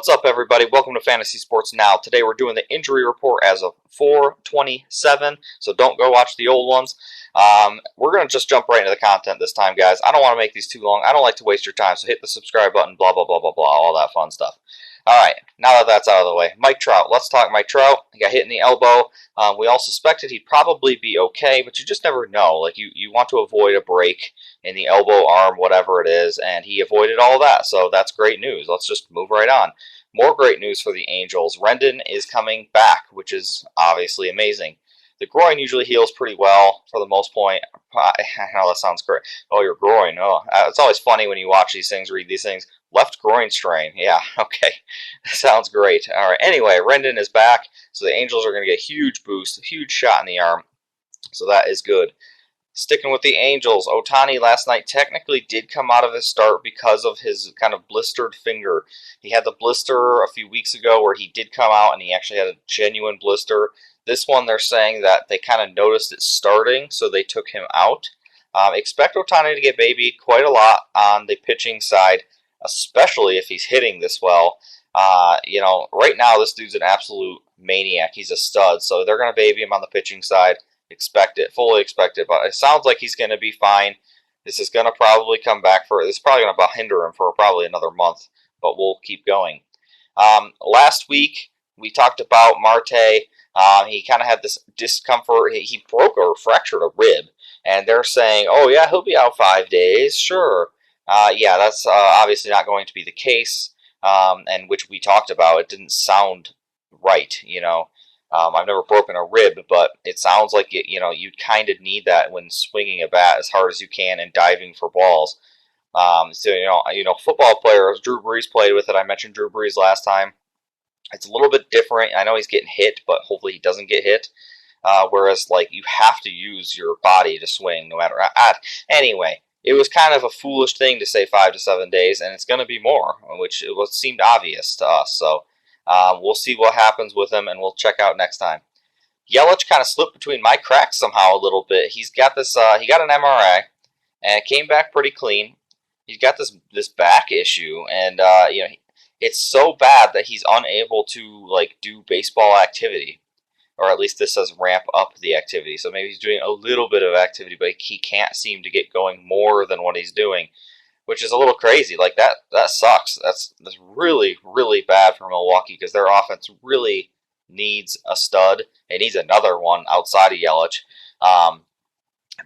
What's up, everybody? Welcome to Fantasy Sports Now. Today we're doing the injury report as of 4/27, so don't go watch the old ones. We're going to just jump right into the content this time, guys. I don't want to make these too long. I don't like to waste your time, so hit the subscribe button, blah, blah, blah, blah, blah, all that fun stuff. All right, now that that's out of the way, Mike Trout. Let's talk Mike Trout. He got hit in the elbow. We all suspected he'd probably be okay, but you just never know. Like, you want to avoid a break in the elbow, arm, whatever it is, and he avoided all that, so that's great news. Let's just move right on. More great news for the Angels. Rendon is coming back, which is obviously amazing. The groin usually heals pretty well for the most point. I know that sounds great. Oh, your groin. Oh, it's always funny when you watch these things, read these things. Left groin strain. Yeah, okay. Sounds great. All right. Anyway, Rendon is back, so the Angels are going to get a huge boost, a huge shot in the arm. So that is good. Sticking with the Angels, Ohtani last night technically did come out of his start because of his kind of blistered finger. He had the blister a few weeks ago where he did come out and he actually had a genuine blister. This one, they're saying that they kind of noticed it starting, so they took him out. Expect Ohtani to get babied quite a lot on the pitching side, especially if he's hitting this well. Right now this dude's an absolute maniac. He's a stud, so they're going to baby him on the pitching side. Expect it, fully expect it, but it sounds like he's going to be fine. This is going to probably come back this is probably going to hinder him for probably another month, but we'll keep going. Last week, we talked about Marte. He kind of had this discomfort. He broke or fractured a rib, and they're saying, oh, yeah, he'll be out 5 days, sure. Yeah, that's obviously not going to be the case, and which we talked about. It didn't sound right, I've never broken a rib, but it sounds like you'd kind of need that when swinging a bat as hard as you can and diving for balls. Football players, Drew Brees played with it. I mentioned Drew Brees last time. It's a little bit different. I know he's getting hit, but hopefully he doesn't get hit. Whereas, you have to use your body to swing no matter. Anyway, it was kind of a foolish thing to say 5 to 7 days, and it's going to be more, which seemed obvious to us. So. We'll see what happens with him, and we'll check out next time. Yelich kind of slipped between my cracks somehow a little bit. He's got this. He got an MRI, and it came back pretty clean. He's got this back issue, and it's so bad that he's unable to do baseball activity, or at least this says ramp up the activity. So maybe he's doing a little bit of activity, but he can't seem to get going more than what he's doing, which is a little crazy. That sucks. That's really, really bad for Milwaukee because their offense really needs a stud. It needs another one outside of Yelich.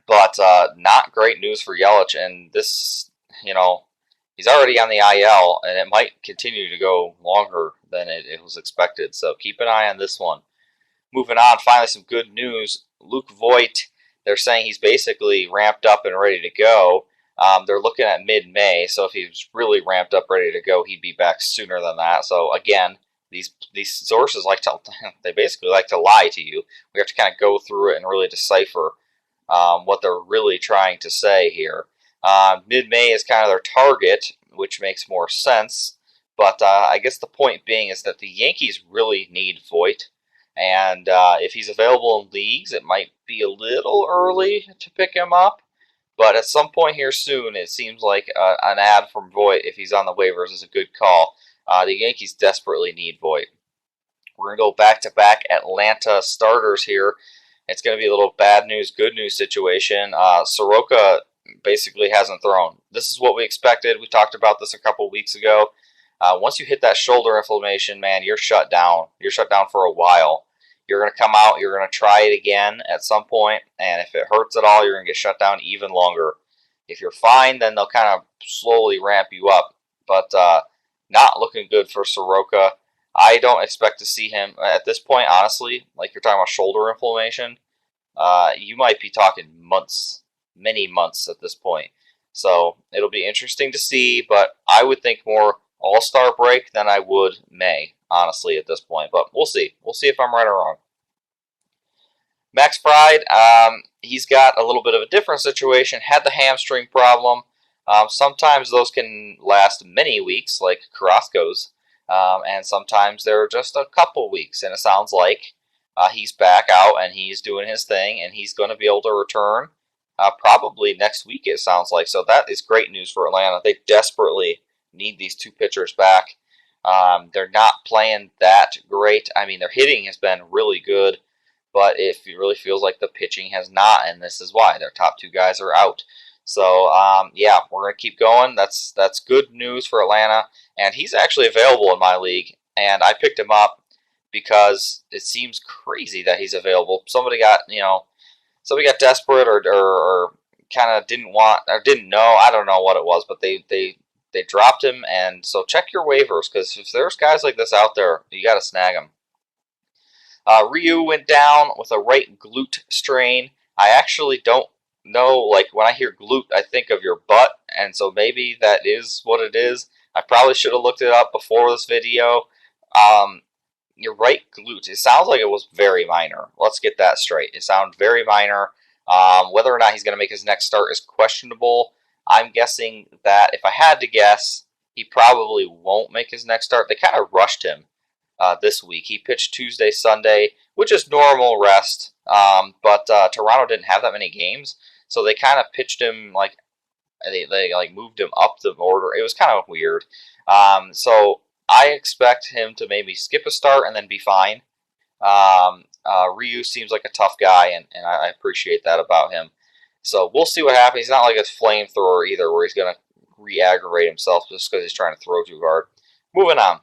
But not great news for Yelich. And this, he's already on the IL, and it might continue to go longer than it was expected. So keep an eye on this one. Moving on, finally some good news. Luke Voight, they're saying he's basically ramped up and ready to go. They're looking at mid-May, so if he was really ramped up, ready to go, he'd be back sooner than that. So again, these sources they basically like to lie to you. We have to kind of go through it and really decipher what they're really trying to say here. Mid-May is kind of their target, which makes more sense. But I guess the point being is that the Yankees really need Voight. And if he's available in leagues, it might be a little early to pick him up. But at some point here soon, it seems like an ad from Voight, if he's on the waivers, is a good call. The Yankees desperately need Voight. We're going to go back-to-back Atlanta starters here. It's going to be a little bad news, good news situation. Soroka basically hasn't thrown. This is what we expected. We talked about this a couple weeks ago. Once you hit that shoulder inflammation, man, you're shut down. You're shut down for a while. You're going to come out, you're going to try it again at some point, and if it hurts at all, you're going to get shut down even longer. If you're fine, then they'll kind of slowly ramp you up, but not looking good for Soroka. I don't expect to see him at this point, honestly, like you're talking about shoulder inflammation. You might be talking months, many months at this point. So it'll be interesting to see, but I would think more All-Star break than I would May, honestly, at this point. But we'll see. We'll see if I'm right or wrong. Max Fried, he's got a little bit of a different situation. Had the hamstring problem. Sometimes those can last many weeks, like Carrasco's. And sometimes they're just a couple weeks. And it sounds like he's back out and he's doing his thing. And he's going to be able to return probably next week, it sounds like. So that is great news for Atlanta. They desperately need these two pitchers back. They're not playing that great. I mean, their hitting has been really good, but it really feels like the pitching has not, and this is why their top two guys are out. So yeah, we're gonna keep going. That's good news for Atlanta, and he's actually available in my league, and I picked him up because it seems crazy that he's available. Somebody got desperate or kind of didn't want or didn't know. I don't know what it was, but they dropped him, and so check your waivers because if there's guys like this out there, you got to snag them. Ryu went down with a right glute strain. I actually don't know. Like when I hear glute, I think of your butt, and so maybe that is what it is. I probably should have looked it up before this video. Your right glute. It sounds like it was very minor. Let's get that straight. It sounds very minor. Whether or not he's going to make his next start is questionable. I'm guessing that if I had to guess, he probably won't make his next start. They kind of rushed him this week. He pitched Tuesday, Sunday, which is normal rest. But Toronto didn't have that many games, so they kind of pitched him like they like moved him up the order. It was kind of weird. So I expect him to maybe skip a start and then be fine. Ryu seems like a tough guy, and I appreciate that about him. So we'll see what happens. He's not like a flamethrower either, where he's going to re-aggravate himself just because he's trying to throw too hard. Moving on.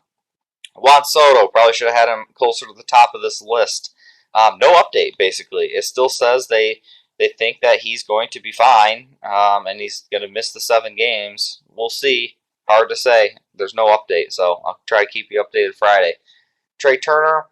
Juan Soto, probably should have had him closer to the top of this list. No update, basically. It still says they think that he's going to be fine, and he's going to miss the 7 games. We'll see. Hard to say. There's no update, so I'll try to keep you updated Friday. Trey Turner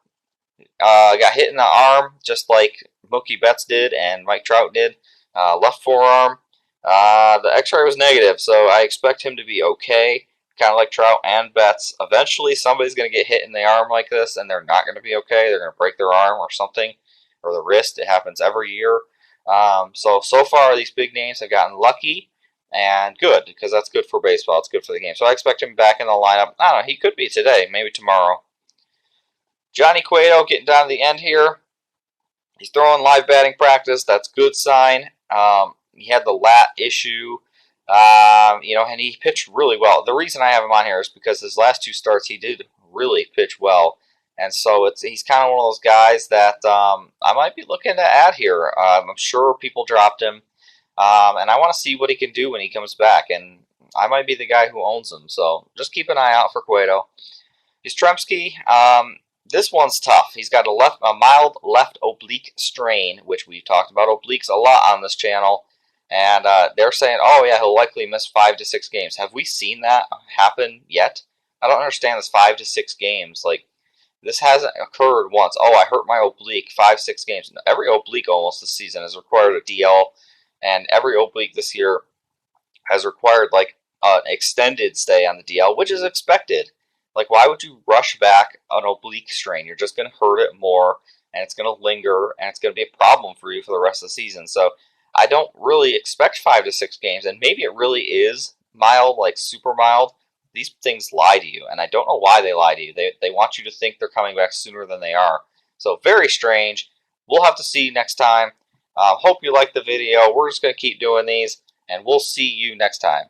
got hit in the arm, just like Mookie Betts did and Mike Trout did. Left forearm. The X-ray was negative, so I expect him to be okay. Kind of like Trout and Betts. Eventually, somebody's going to get hit in the arm like this, and they're not going to be okay. They're going to break their arm or something, or the wrist. It happens every year. So far, these big names have gotten lucky. And good, because that's good for baseball. It's good for the game. So I expect him back in the lineup. I don't know. He could be today, maybe tomorrow. Johnny Cueto getting down to the end here. He's throwing live batting practice. That's good sign. He had the lat issue, and he pitched really well. The reason I have him on here is because his last 2 starts he did really pitch well. And so he's kind of one of those guys that I might be looking to add here. I'm sure people dropped him. And I want to see what he can do when he comes back. And I might be the guy who owns him. So just keep an eye out for Cueto. Yastrzemski, this one's tough. He's got a mild left oblique strain, which we've talked about obliques a lot on this channel. And they're saying, oh, yeah, he'll likely miss 5 to 6 games. Have we seen that happen yet? I don't understand this 5 to 6 games. Like, this hasn't occurred once. Oh, I hurt my oblique 5, 6 games. Every oblique almost this season has required a DL. And every oblique this year has required like an extended stay on the DL, which is expected. Like, why would you rush back an oblique strain? You're just going to hurt it more, and it's going to linger, and it's going to be a problem for you for the rest of the season. So I don't really expect 5 to 6 games, and maybe it really is mild, like super mild. These things lie to you, and I don't know why they lie to you. They want you to think they're coming back sooner than they are. So very strange. We'll have to see next time. Hope you liked the video. We're just going to keep doing these, and we'll see you next time.